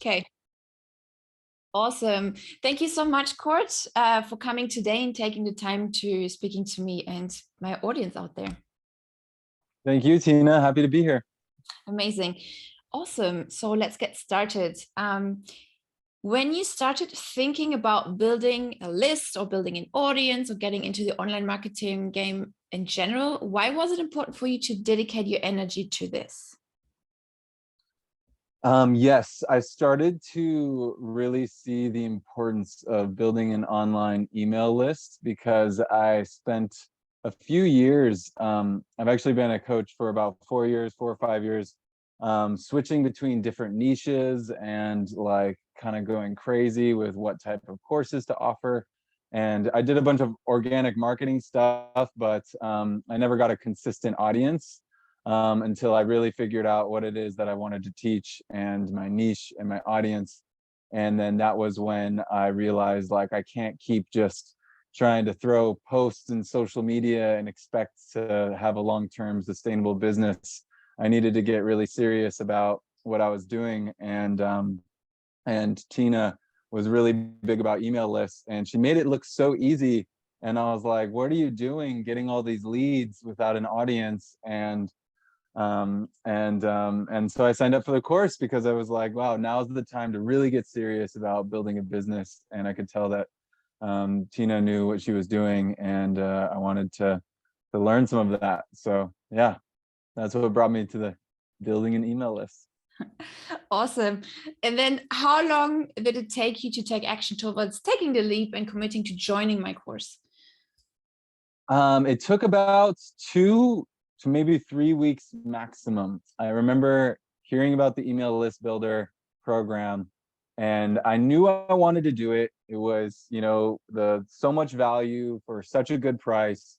Okay. Awesome. Thank you so much, Court, for coming today and taking the time to speaking to me and my audience out there. Thank you, Tina. Happy to be here. Amazing. Awesome. So let's get started. When you started thinking about building a list or building an audience or getting into the online marketing game in general, why was it important for you to dedicate your energy to this? Yes, I started to really see the importance of building an online email list because I spent a few years, I've actually been a coach for about 4 years, 4 or 5 years, switching between different niches and like kind of going crazy with what type of courses to offer. And I did a bunch of organic marketing stuff, but I never got a consistent audience until I really figured out what it is that I wanted to teach and my niche and my audience. And then that was when I realized like I can't keep just trying to throw posts in social media and expect to have a long-term sustainable business. I needed to get really serious about what I was doing. And Tina was really big about email lists, and she made it look so easy. And I was like, what are you doing getting all these leads without an audience? And so I signed up for the course because I was like, wow, now's the time to really get serious about building a business. And I could tell that Tina knew what she was doing, and I wanted to learn some of that. So yeah, that's what brought me to the building an email list. Awesome. And then how long did it take you to take action towards taking the leap and committing to joining my course? It took about 2 to maybe 3 weeks maximum. I remember hearing about the email list builder program, and I knew I wanted to do it. It was, you know, so much value for such a good price.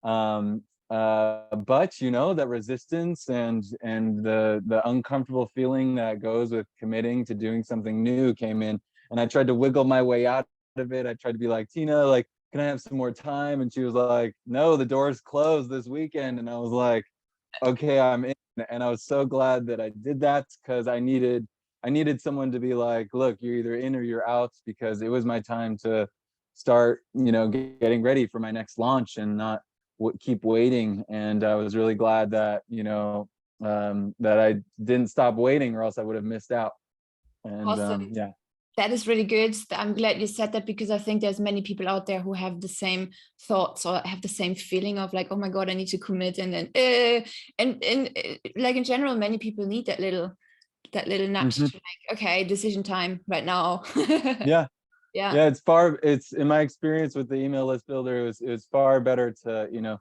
But you know, that resistance and the uncomfortable feeling that goes with committing to doing something new came in, and I tried to wiggle my way out of it. I tried to be like, Tina, like, can I have some more time? And she was like, no, the door's closed this weekend. And I was like, okay, I'm in. And I was so glad that I did that because I needed someone to be like, look, you're either in or you're out, because it was my time to start, you know, getting ready for my next launch and not keep waiting. And I was really glad that, you know, that I didn't stop waiting, or else I would have missed out. And Awesome. yeah. That is really good. I'm glad you said that, because I think there's many people out there who have the same thoughts or have the same feeling of like, oh my God, I need to commit. And then, like in general, many people need that little nudge to like, okay, decision time right now. Yeah. Yeah. Yeah, it's in my experience with the email list builder, it was far better to, you know,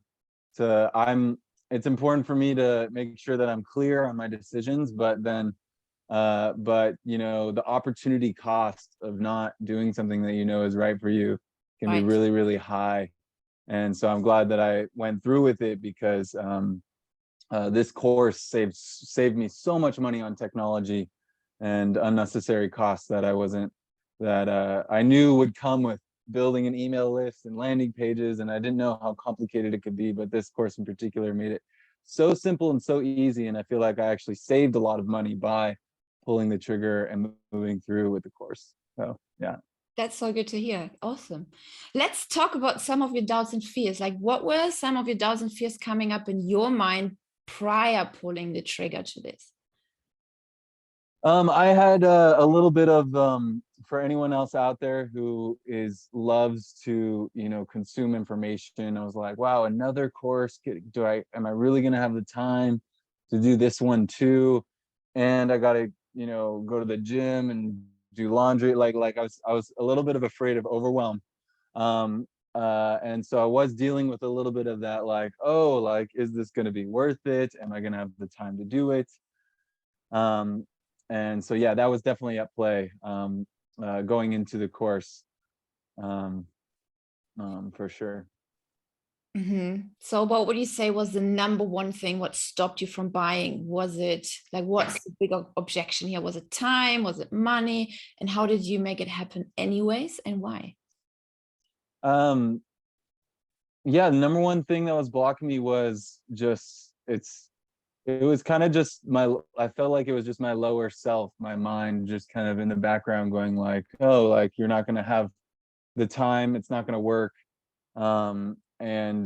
it's important for me to make sure that I'm clear on my decisions, but then but you know, the opportunity cost of not doing something that you know is right for you can be really, really high. And so I'm glad that I went through with it, because this course saved me so much money on technology and unnecessary costs that I knew would come with building an email list and landing pages, and I didn't know how complicated it could be. But this course in particular made it so simple and so easy, and I feel like I actually saved a lot of money by pulling the trigger and moving through with the course. So yeah. That's so good to hear. Awesome. Let's talk about some of your doubts and fears. Like, what were some of your doubts and fears coming up in your mind prior pulling the trigger to this? I had a little bit of for anyone else out there who loves to, you know, consume information. I was like, wow, another course. Am I really gonna have the time to do this one too? And I gotta, you know, go to the gym and do laundry. Like I was a little bit of afraid of overwhelm. And so I was dealing with a little bit of that, like, oh, like, is this gonna be worth it? Am I gonna have the time to do it? And so yeah, that was definitely at play going into the course, for sure. So what would you say was the number one thing what stopped you from buying? Was it like, what's the big objection here? Was it time? Was it money? And how did you make it happen anyways, and why? Yeah, the number one thing that was blocking me was just it was kind of just I felt like it was just my lower self, my mind just kind of in the background going like, oh, like you're not going to have the time, it's not going to work, and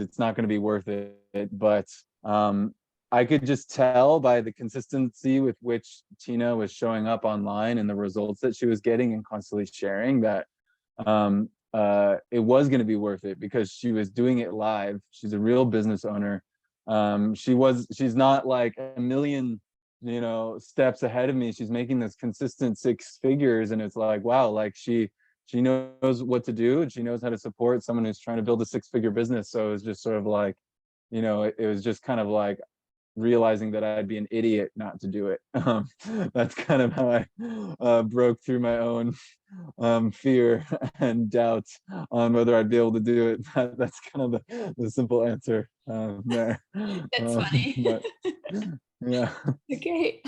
it's not going to be worth it. But I could just tell by the consistency with which Tina was showing up online and the results that she was getting and constantly sharing that it was going to be worth it, because she was doing it live. She's a real business owner. She's not like a million, steps ahead of me. She's making this consistent 6 figures, and it's like, wow, like she knows what to do, and she knows how to support someone who's trying to build a 6-figure business. So it was just sort of like, it was just kind of like realizing that I'd be an idiot not to do it. That's kind of how I broke through my own fear and doubt on whether I'd be able to do it. That's kind of the simple answer there. That's funny. But yeah. Okay.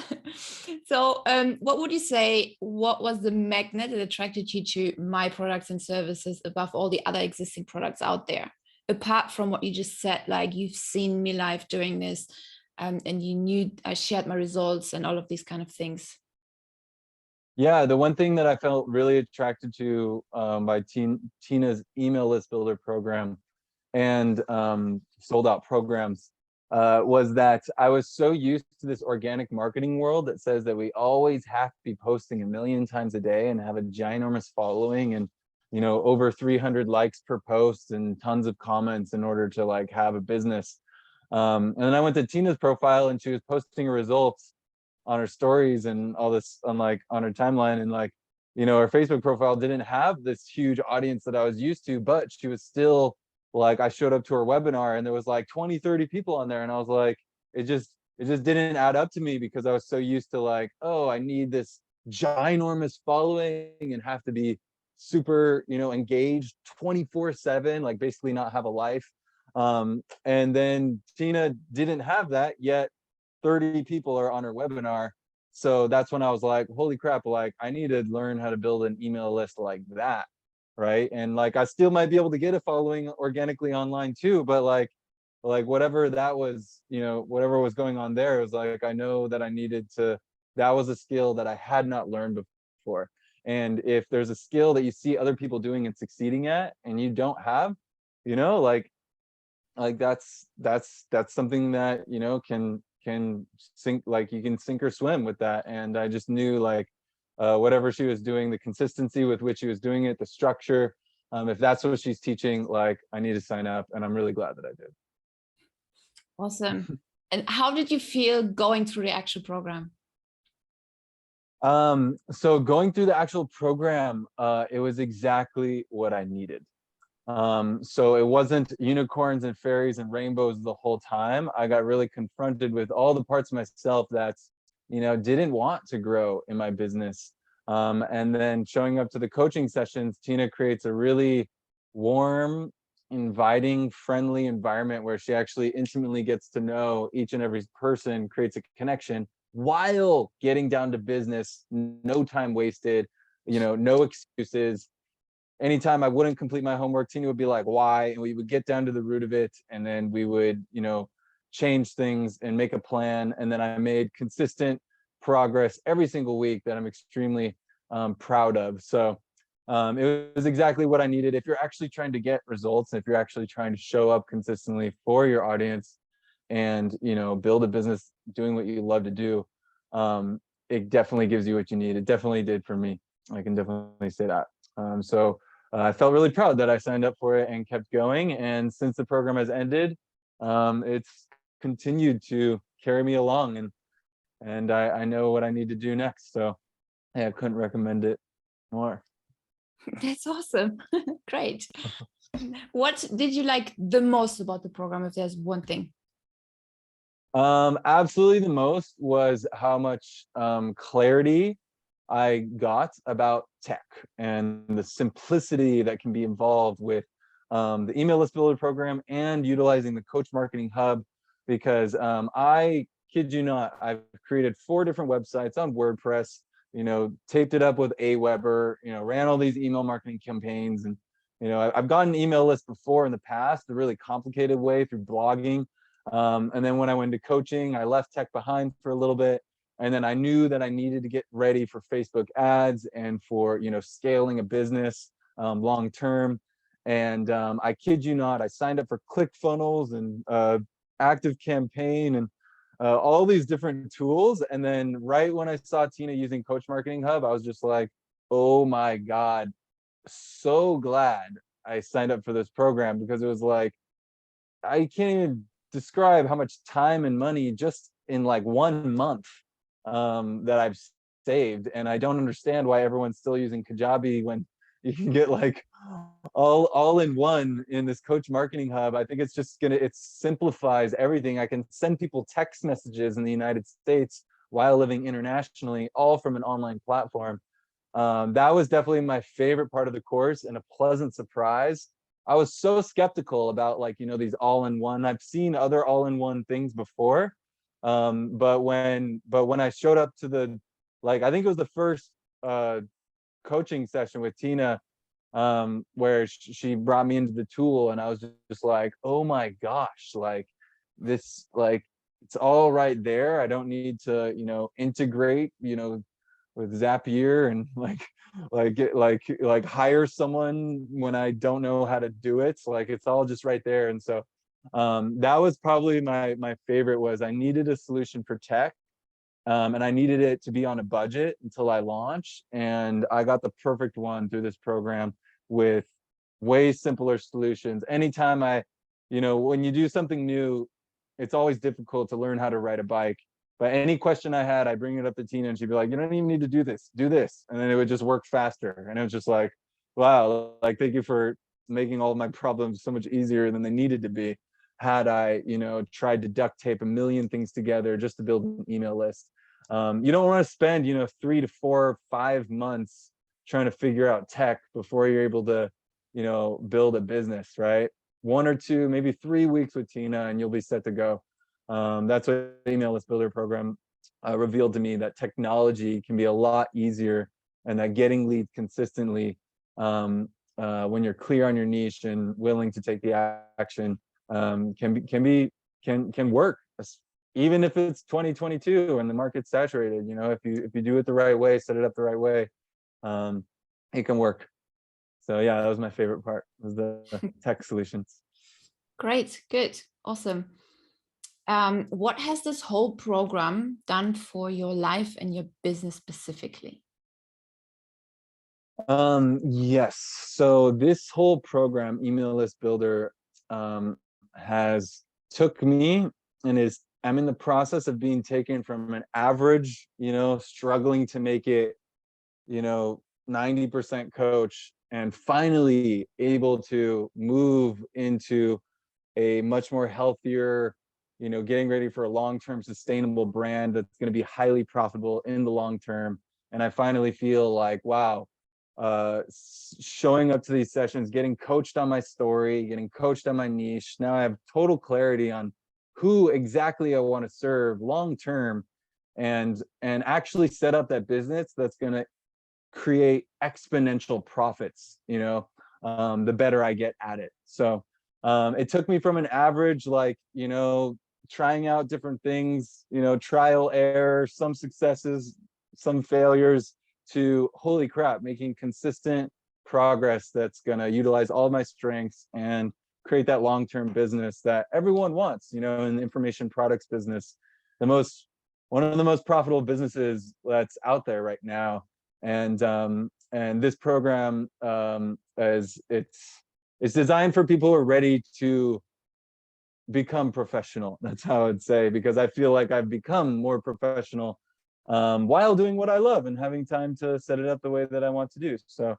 So what would you say, what was the magnet that attracted you to my products and services above all the other existing products out there? Apart from what you just said, like you've seen me live doing this, and you knew I shared my results and all of these kind of things. Yeah, the one thing that I felt really attracted to by Tina's email list builder program and sold out programs was that I was so used to this organic marketing world that says that we always have to be posting 1,000,000 times a day and have a ginormous following and over 300 likes per post and tons of comments in order to like have a business. And then I went to Tina's profile, and she was posting her results on her stories and all this on her timeline, and her Facebook profile didn't have this huge audience that I was used to, but she was still like, I showed up to her webinar and there was like 20-30 people on there, and I was like, it just didn't add up to me, because I was so used to like, oh, I need this ginormous following and have to be super engaged 24/7, like basically not have a life. And then Tina didn't have that, yet 30 people are on her webinar. So that's when I was like, holy crap, like I need to learn how to build an email list like that, right? And like I still might be able to get a following organically online too, but like whatever that was, whatever was going on there, it was like, I know that I needed to, that was a skill that I had not learned before. And if there's a skill that you see other people doing and succeeding at and you don't have, like that's something that can sink, like you can sink or swim with that. And I just knew like whatever she was doing, the consistency with which she was doing it, the structure, if that's what she's teaching, like I need to sign up, and I'm really glad that I did. Awesome. And how did you feel going through the actual program? So going through the actual program, it was exactly what I needed. So it wasn't unicorns and fairies and rainbows the whole time. I got really confronted with all the parts of myself that, didn't want to grow in my business. And then showing up to the coaching sessions, Tina creates a really warm, inviting, friendly environment where she actually intimately gets to know each and every person, creates a connection while getting down to business, no time wasted, no excuses. Anytime I wouldn't complete my homework, Tina would be like, why? And we would get down to the root of it. And then we would, change things and make a plan. And then I made consistent progress every single week that I'm extremely proud of. So it was exactly what I needed. If you're actually trying to get results, if you're actually trying to show up consistently for your audience and, build a business doing what you love to do, it definitely gives you what you need. It definitely did for me. I can definitely say that. So I felt really proud that I signed up for it and kept going. And since the program has ended, it's continued to carry me along, and I know what I need to do next. So yeah, I couldn't recommend it more. That's awesome. Great. What did you like the most about the program, if there's one thing? Absolutely the most was how much clarity I got about tech and the simplicity that can be involved with the email list builder program and utilizing the Coach Marketing Hub, because I kid you not, I've created 4 different websites on WordPress, taped it up with Aweber, ran all these email marketing campaigns, and I've gotten an email list before in the past, the really complicated way through blogging. And then when I went to coaching, I left tech behind for a little bit. And then I knew that I needed to get ready for Facebook ads and for, scaling a business long term. And I kid you not, I signed up for ClickFunnels and Active Campaign and all these different tools. And then right when I saw Tina using Coach Marketing Hub, I was just like, oh my God, so glad I signed up for this program, because it was like, I can't even describe how much time and money just in like 1 month that I've saved. And I don't understand why everyone's still using Kajabi when you can get like all in one in this Coach Marketing Hub. I think it's just it simplifies everything. I can send people text messages in the United States while living internationally, all from an online platform. That was definitely my favorite part of the course, and a pleasant surprise. I was so skeptical about these all-in-one. I've seen other all-in-one things before, but when I showed up to the I think it was the first coaching session with Tina, where she brought me into the tool, and I was just like, oh my gosh, this it's all right there. I don't need to integrate with Zapier and hire someone when I don't know how to do it. It's all just right there. And so that was probably my favorite. Was I needed a solution for tech, and I needed it to be on a budget until I launched, and I got the perfect one through this program with way simpler solutions. Anytime when you do something new, it's always difficult to learn how to ride a bike. But any question I had, I bring it up to Tina, and she'd be like, you don't even need to do this, and then it would just work faster. And it was just like, wow, thank you for making all of my problems so much easier than they needed to be. Had I tried to duct tape a million things together just to build an email list. You don't want to spend 3 to 4, 5 months trying to figure out tech before you're able to build a business, right? 1 or 2, maybe 3 weeks with Tina, and you'll be set to go. That's what the Email List Builder program revealed to me, that technology can be a lot easier, and that getting leads consistently, when you're clear on your niche and willing to take the action, can work, even if it's 2022 and the market's saturated. If you do it the right way, set it up the right way, it can work. So yeah, that was my favorite part, was the tech solutions. Great, good, awesome. What has this whole program done for your life and your business specifically? Yes, so this whole program, Email List Builder, has took me, and I'm in the process of being taken from an average, struggling to make it, 90% coach, and finally able to move into a much more healthier, getting ready for a long-term sustainable brand that's going to be highly profitable in the long term. And I finally feel like, wow, showing up to these sessions, getting coached on my story, getting coached on my niche. Now I have total clarity on who exactly I want to serve long term, and actually set up that business that's going to create exponential profits, the better I get at it. So it took me from an average, trying out different things, trial error, some successes, some failures, to holy crap, making consistent progress that's going to utilize all my strengths and create that long-term business that everyone wants, in the information products business, one of the most profitable businesses that's out there right now. And this program, it's designed for people who are ready to become professional. That's how I'd say, because I feel like I've become more professional while doing what I love and having time to set it up the way that I want to do. So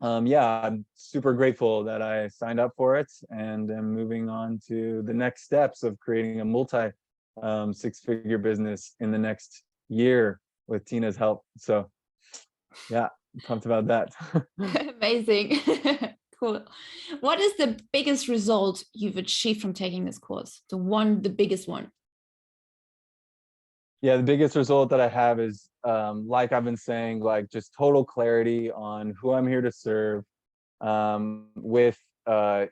yeah, I'm super grateful that I signed up for it, and am moving on to the next steps of creating a multi six-figure business in the next year with Tina's help. So yeah, I'm pumped about that. Amazing. Cool. What is the biggest result you've achieved from taking this course? The biggest one. Yeah, the biggest result that I have is, like I've been saying, just total clarity on who I'm here to serve, with a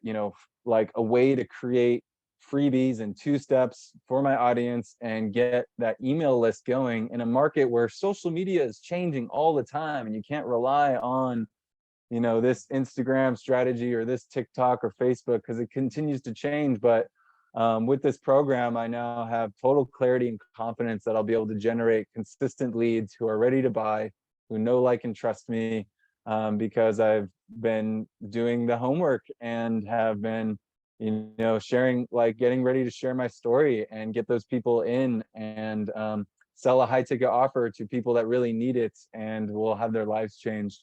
way to create freebies and 2 steps for my audience and get that email list going in a market where social media is changing all the time, and you can't rely on, this Instagram strategy or this TikTok or Facebook, because it continues to change. But with this program, I now have total clarity and confidence that I'll be able to generate consistent leads who are ready to buy, who know, like, and trust me, because I've been doing the homework and have been, sharing, like, getting ready to share my story and get those people in and sell a high ticket offer to people that really need it and will have their lives changed.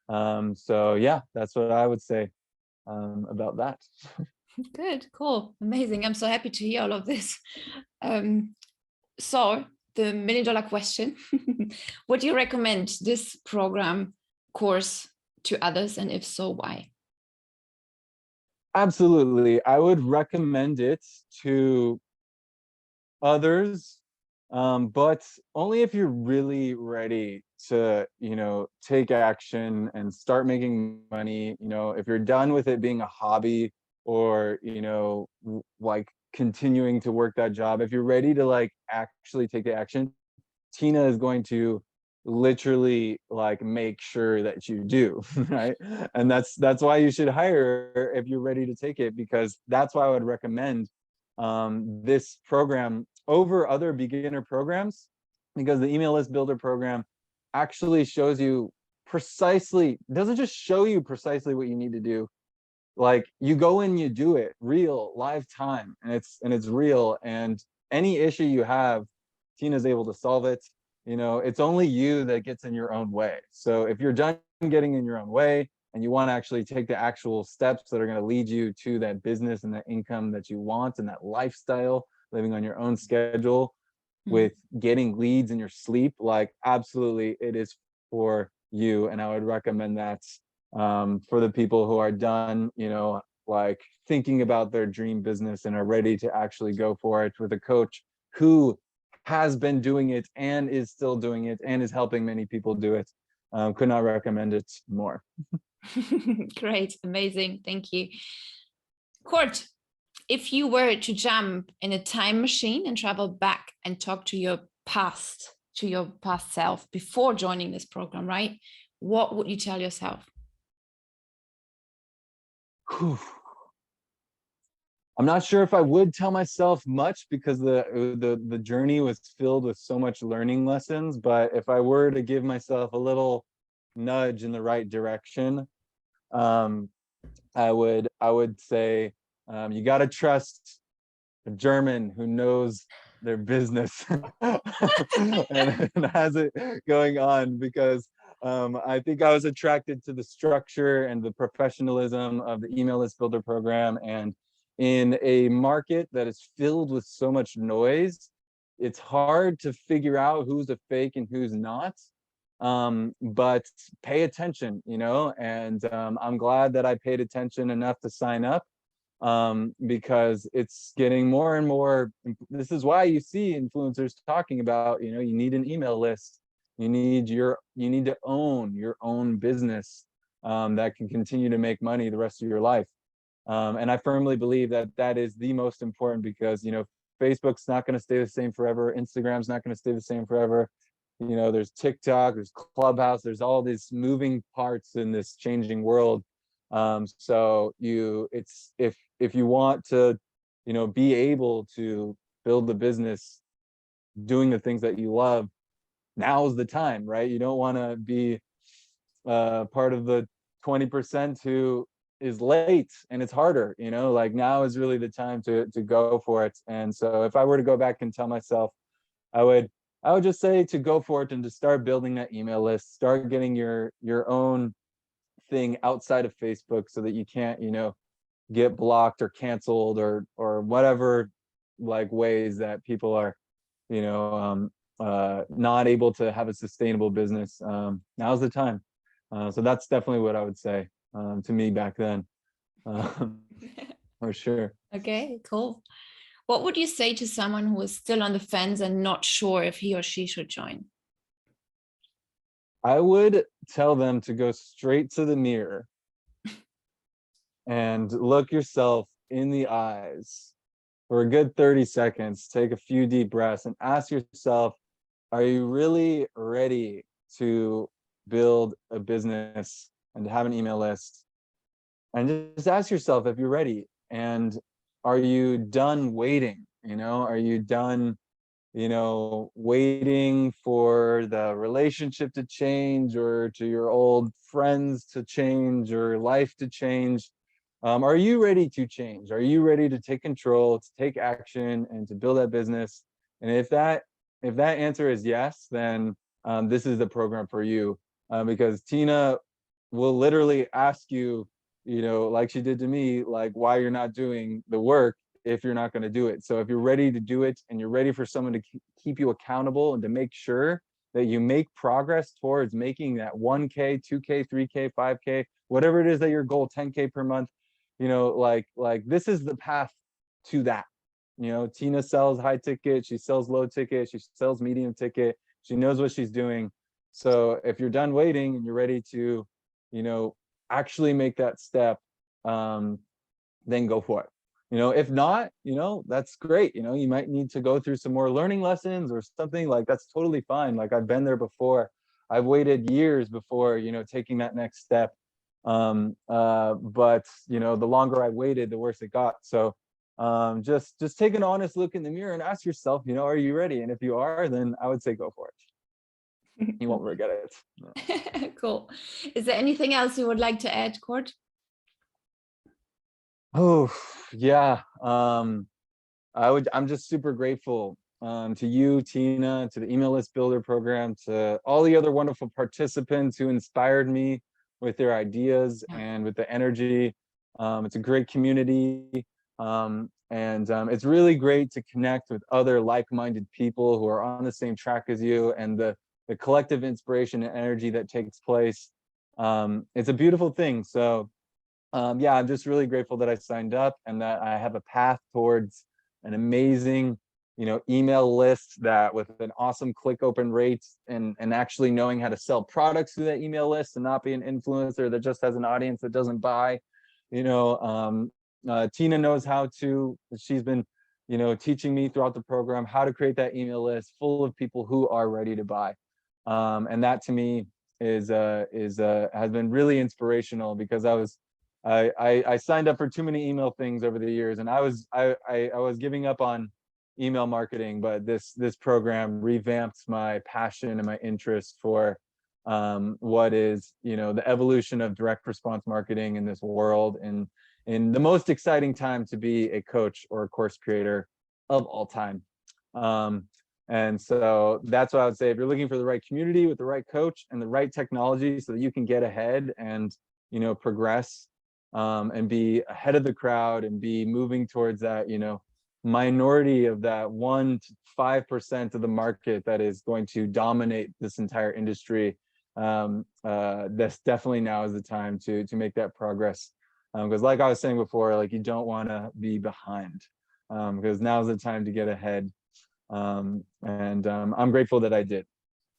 So yeah, that's what I would say about that. Good, cool, amazing. I'm so happy to hear all of this. So the $1 million question, would you recommend this program course to others, and if so, why? Absolutely. I would recommend it to others, but only if you're really ready to, take action and start making money. If you're done with it being a hobby or, like, continuing to work that job, if you're ready to, like, actually take the action, Tina is going to literally, like, make sure that you do, right? And that's why you should hire her if you're ready to take it, because that's why I would recommend this program over other beginner programs, because the email list builder program actually shows you precisely, doesn't just show you precisely what you need to do. Like, you go in, you do it real live time, and it's real, and any issue you have, Tina's able to solve it. It's only you that gets in your own way. So if you're done getting in your own way and you want to actually take the actual steps that are going to lead you to that business and that income that you want and that lifestyle, living on your own schedule with getting leads in your sleep, like, absolutely it is for you. And I would recommend that for the people who are done, like, thinking about their dream business and are ready to actually go for it with a coach who has been doing it and is still doing it and is helping many people do it. Could not recommend it more. Great, amazing, thank you. Court, if you were to jump in a time machine and travel back and talk to your past self before joining this program, right? What would you tell yourself? Whew. I'm not sure if I would tell myself much, because the journey was filled with so much learning lessons. But if I were to give myself a little nudge in the right direction, I would say, you got to trust a German who knows their business and has it going on, because I think I was attracted to the structure and the professionalism of the email list builder program. And in a market that is filled with so much noise, it's hard to figure out who's a fake and who's not. But pay attention, and I'm glad that I paid attention enough to sign up, because it's getting more and more. This is why you see influencers talking about, you need an email list. You need to own your own business that can continue to make money the rest of your life. And I firmly believe that that is the most important, because, Facebook's not going to stay the same forever. Instagram's not going to stay the same forever. There's TikTok, there's Clubhouse, there's all these moving parts in this changing world. So if you want to, be able to build a business doing the things that you love, now's the time, right? You don't want to be part of the 20% who is late and it's harder, like, now is really the time to go for it. And so if I were to go back and tell myself, I would just say to go for it and to start building that email list, start getting your own thing outside of Facebook, so that you can't, get blocked or canceled or whatever, like, ways that people are, not able to have a sustainable business. Now's the time. So that's definitely what I would say to me back then, for sure. Okay, cool. What would you say to someone who is still on the fence and not sure if he or she should join? I would tell them to go straight to the mirror and look yourself in the eyes for a good 30 seconds, take a few deep breaths and ask yourself, are you really ready to build a business and to have an email list? And just ask yourself if you're ready. And are you done waiting? Are you done, waiting for the relationship to change, or to your old friends to change, or life to change? Are you ready to change? Are you ready to take control, to take action, and to build that business? And if that answer is yes, then this is the program for you, because Tina will literally ask you, like she did to me, like why you're not doing the work if you're not going to do it. So if you're ready to do it, and you're ready for someone to keep you accountable and to make sure that you make progress towards making that 1K, 2K, 3K, 5K, whatever it is that your goal, 10K per month, like this is the path to that. Tina sells high ticket, she sells low ticket, she sells medium ticket, she knows what she's doing. So if you're done waiting and you're ready to, actually make that step, then go for it. If not, that's great. You might need to go through some more learning lessons or something. Like, that's totally fine. Like, I've been there before. I've waited years before, taking that next step. But the longer I waited, the worse it got. So just take an honest look in the mirror and ask yourself, are you ready? And if you are, then I would say go for it. You won't regret it. Cool. Is there anything else you would like to add, Cord? Oh, yeah. I'm just super grateful to you, Tina, to the Email List Builder program, to all the other wonderful participants who inspired me with their ideas and with the energy. It's a great community. And it's really great to connect with other like-minded people who are on the same track as you, and the collective inspiration and energy that takes place. It's a beautiful thing. So yeah, I'm just really grateful that I signed up, and that I have a path towards an amazing, email list that with an awesome click open rate, and actually knowing how to sell products through that email list and not be an influencer that just has an audience that doesn't buy. Tina knows how to. She's been, teaching me throughout the program how to create that email list full of people who are ready to buy. And that to me has been really inspirational, because I signed up for too many email things over the years, and I was giving up on email marketing, but this program revamped my passion and my interest for what is, the evolution of direct response marketing in this world, and in the most exciting time to be a coach or a course creator of all time. And so that's what I would say. If you're looking for the right community with the right coach and the right technology so that you can get ahead and, progress, and be ahead of the crowd, and be moving towards that, minority of that 1 to 5% of the market that is going to dominate this entire industry, that's definitely now is the time to make that progress. Because like I was saying before, like, you don't want to be behind, because now's the time to get ahead. And I'm grateful that I did.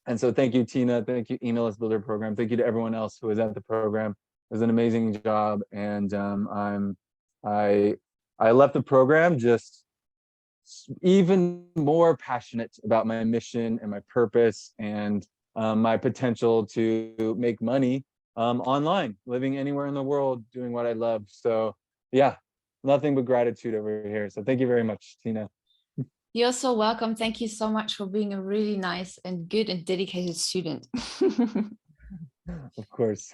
And so thank you, Tina. Thank you, Email List Builder program. Thank you to everyone else who was at the program. It was an amazing job. And I left the program just even more passionate about my mission and my purpose, and my potential to make money online, living anywhere in the world, doing what I love. So yeah, nothing but gratitude over here. So thank you very much, Tina. You're so welcome. Thank you so much for being a really nice and good and dedicated student. Of course.